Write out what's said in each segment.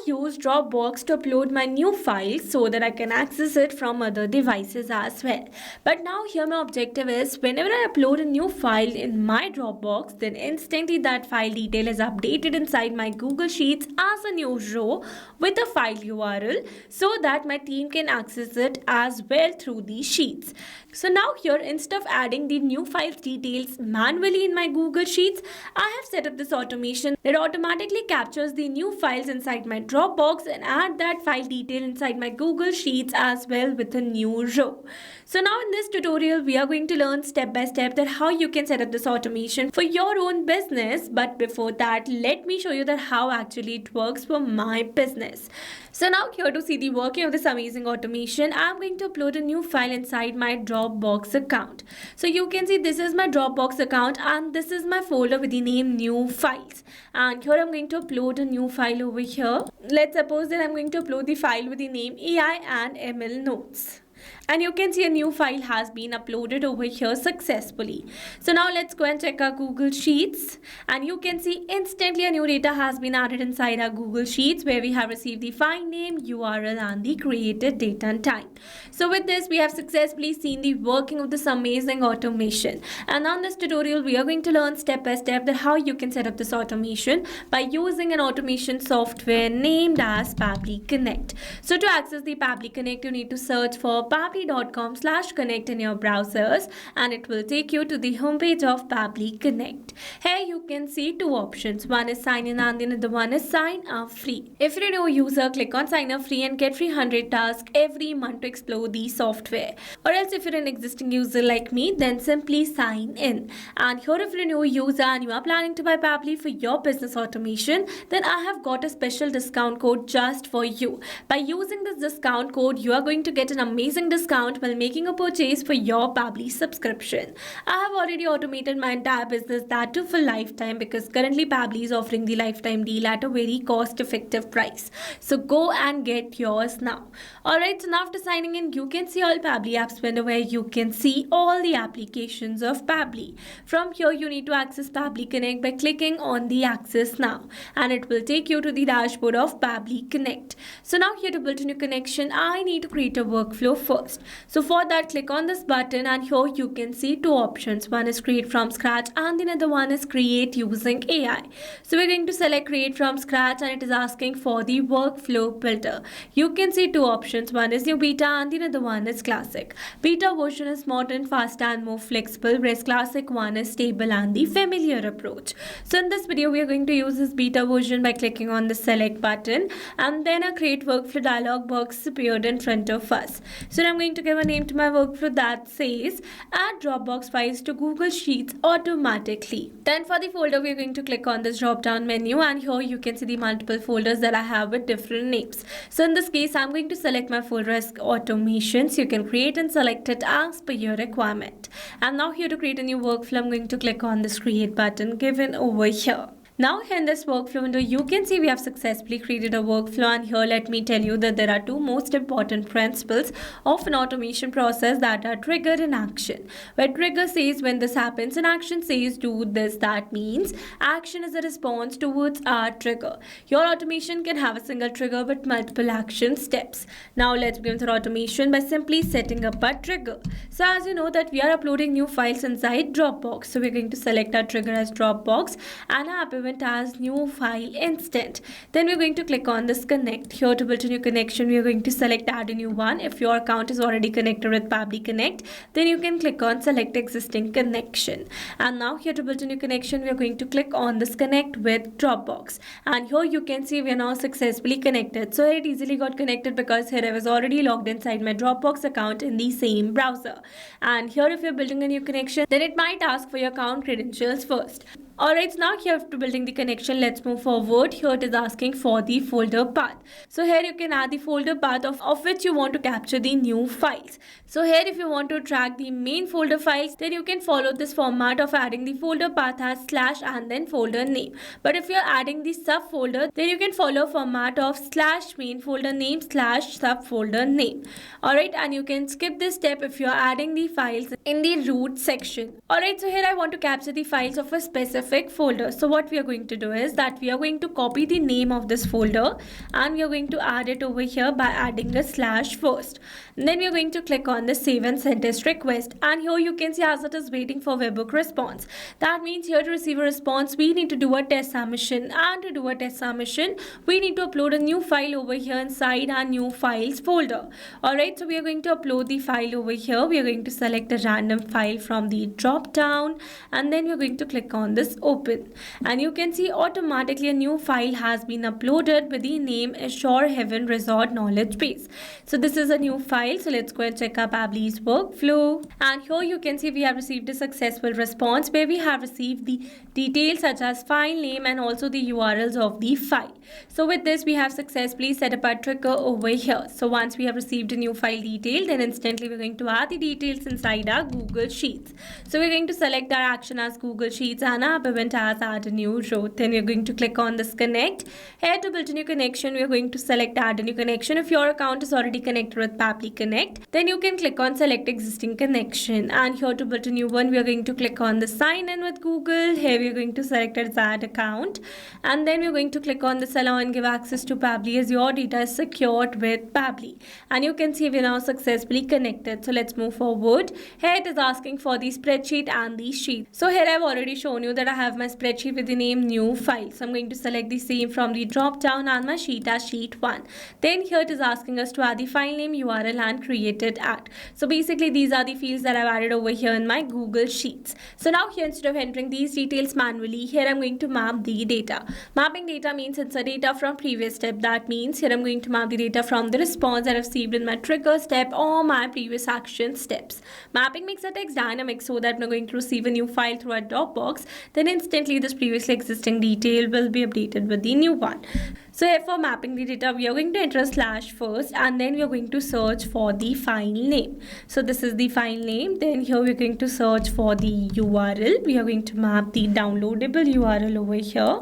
I use Dropbox to upload my new files so that I can access it from other devices as well. But now here my objective is whenever I upload a new file in my Dropbox, then instantly that file detail is updated inside my Google Sheets as a new row with a file URL so that my team can access it as well through these sheets. So now here, instead of adding the new files details manually in my Google Sheets, I have set up this automation that automatically captures the new files inside my Dropbox and add that file detail inside my Google Sheets as well with a new row. So now in this tutorial, we are going to learn step by step that how you can set up this automation for your own business. But before that, let me show you that how actually it works for my business. So now here to see the working of this amazing automation, I'm going to upload a new file inside my Dropbox account. So you can see this is my Dropbox account and this is my folder with the name new files. And here I'm going to upload a new file over here. Let's suppose that I'm going to upload the file with the name AI and ML notes. And you can see a new file has been uploaded over here successfully. So now let's go and check our Google Sheets, and you can see instantly a new data has been added inside our Google Sheets where we have received the file name, URL and the created date and time. So with this we have successfully seen the working of this amazing automation. And now in this tutorial we are going to learn step by step that how you can set up this automation by using an automation software named as Pabbly Connect. So to access the Pabbly Connect, you need to search for pabbly.com/connect in your browsers and it will take you to the homepage of Pabbly Connect. Here you can see two options. One is sign in and the other one is sign up free. If you're a new user, click on sign up free and get free 100 tasks every month to explore the software. Or else if you're an existing user like me, then simply sign in. And here if you're a new user and you are planning to buy Pabbly for your business automation, then I have got a special discount code just for you. By using this discount code, you are going to get an amazing discount while making a purchase for your Pabbly subscription. I have already automated my entire business, that too for lifetime, because currently Pabbly is offering the lifetime deal at a very cost-effective price. So go and get yours now. Alright, so now after signing in, you can see all Pabbly apps window where you can see all the applications of Pabbly. From here, you need to access Pabbly Connect by clicking on the Access Now, and it will take you to the dashboard of Pabbly Connect. So now here to build a new connection, I need to create a workflow first. So for that, click on this button and here you can see two options. One is create from scratch and the other one is create using AI. So we're going to select create from scratch and it is asking for the workflow builder. You can see two options. One is new beta and the other one is classic. Beta version is modern, fast and more flexible, whereas classic one is stable and the familiar approach. So in this video, we are going to use this beta version by clicking on the select button, and then a create workflow dialog box appeared in front of us. So I'm going to give a name to my workflow that says add Dropbox files to Google Sheets automatically. Then for the folder, we're going to click on this drop down menu and here you can see the multiple folders that I have with different names. So in this case, I'm going to select my folder as automations. You can create and select it as per your requirement. And now here to create a new workflow, I'm going to click on this create button given over here. Now here in this workflow window, you can see we have successfully created a workflow, and here let me tell you that there are two most important principles of an automation process that are trigger and action. Where trigger says when this happens and action says do this, that means action is a response towards our trigger. Your automation can have a single trigger with multiple action steps. Now let's begin with our automation by simply setting up a trigger. So as you know that we are uploading new files inside Dropbox. So we're going to select our trigger as Dropbox and our event as new file instant. Then we're going to click on this connect. Here to build a new connection, we are going to select add a new one. If your account is already connected with Pabbly Connect, then you can click on select existing connection. And now here to build a new connection, we are going to click on this connect with Dropbox. And here you can see we are now successfully connected. So it easily got connected because here I was already logged inside my Dropbox account in the same browser. And here if you're building a new connection, then it might ask for your account credentials first. Alright, so now here after building the connection, let's move forward. Here it is asking for the folder path. So here you can add the folder path of which you want to capture the new files. So here if you want to track the main folder files, then you can follow this format of adding the folder path as slash and then folder name. But if you're adding the subfolder, then you can follow format of slash main folder name slash subfolder name. Alright, and you can skip this step if you're adding the files in the root section. Alright, so here I want to capture the files of a specific specific folder. So what we are going to do is that we are going to copy the name of this folder and we are going to add it over here by adding a slash first. And then we are going to click on the save and send test request, and here you can see as it is waiting for webhook response. That means here to receive a response we need to do a test submission, and to do a test submission we need to upload a new file over here inside our new files folder. Alright, so we are going to upload the file over here. We are going to select a random file from the drop down and then we are going to click on this open, and you can see automatically a new file has been uploaded with the name Ashore Heaven Resort Knowledge Base. So this is a new file. So let's go and check our Pabbly's workflow, and here you can see we have received a successful response where we have received the details such as file name and also the URLs of the file. So with this we have successfully set up our trigger over here. So once we have received a new file detail, then instantly we're going to add the details inside our Google Sheets. So we're going to select our action as Google Sheets and our event as add a new row. Then we're going to click on this connect. Here to build a new connection, we're going to select add a new connection. If your account is already connected with Pabbly Connect, then you can click on select existing connection, and here to build a new one, we are going to click on the sign in with Google. Here we are going to select as add account, and then we're going to click on this allow and give access to Pabbly as your data is secured with Pabbly, and you can see we're now successfully connected. So let's move forward. Here it is asking for the spreadsheet and the sheet. So here I've already shown you that I have my spreadsheet with the name new file. So I'm going to select the same from the drop down and my sheet as sheet 1. Then here it is asking us to add the file name, URL and created at. So basically these are the fields that I've added over here in my Google Sheets. So now here instead of entering these details manually, here I'm going to map the data. Mapping data means it's a data from previous step. That means here I'm going to map the data from the response that I've received in my trigger step or my previous action steps. Mapping makes a text dynamic so that we're going to receive a new file through our Dropbox, then instantly this previously existing detail will be updated with the new one. So here for mapping the data, we are going to enter a slash first and then we are going to search for the file name. So this is the file name. Then here we're going to search for the URL. We are going to map the downloadable URL over here,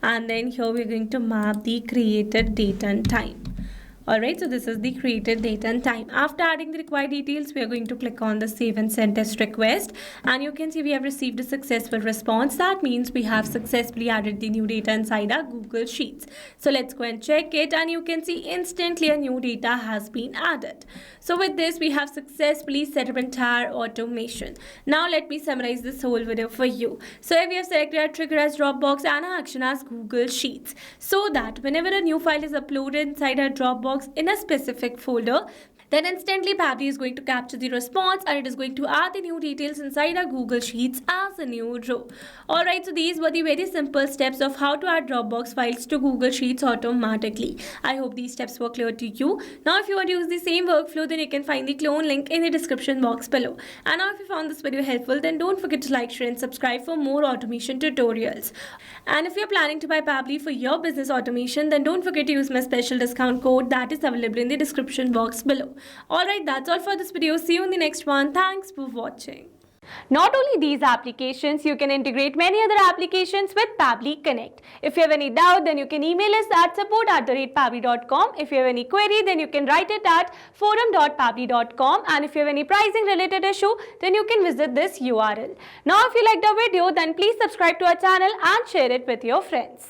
and then here we're going to map the created date and time. Alright, so this is the created date and time. After adding the required details, we are going to click on the save and send test request, and you can see we have received a successful response. That means we have successfully added the new data inside our Google Sheets. So let's go and check it, and you can see instantly a new data has been added. So with this we have successfully set up entire automation. Now let me summarize this whole video for you. So here we have selected our trigger as Dropbox and our action as Google Sheets, so that whenever a new file is uploaded inside our Dropbox in a specific folder, then instantly Pabbly is going to capture the response and it is going to add the new details inside our Google Sheets as a new row. Alright, so these were the very simple steps of how to add Dropbox files to Google Sheets automatically. I hope these steps were clear to you. Now if you want to use the same workflow, then you can find the clone link in the description box below. And now if you found this video helpful, then don't forget to like, share and subscribe for more automation tutorials. And if you're planning to buy Pabbly for your business automation, then don't forget to use my special discount code that is available in the description box below. Alright, that's all for this video. See you in the next one. Thanks for watching. Not only these applications, you can integrate many other applications with Pabbly Connect. If you have any doubt, then you can email us at support@pabbly.com. If you have any query, then you can write it at forum.pabbly.com. And if you have any pricing related issue, then you can visit this URL. Now, if you liked our video, then please subscribe to our channel and share it with your friends.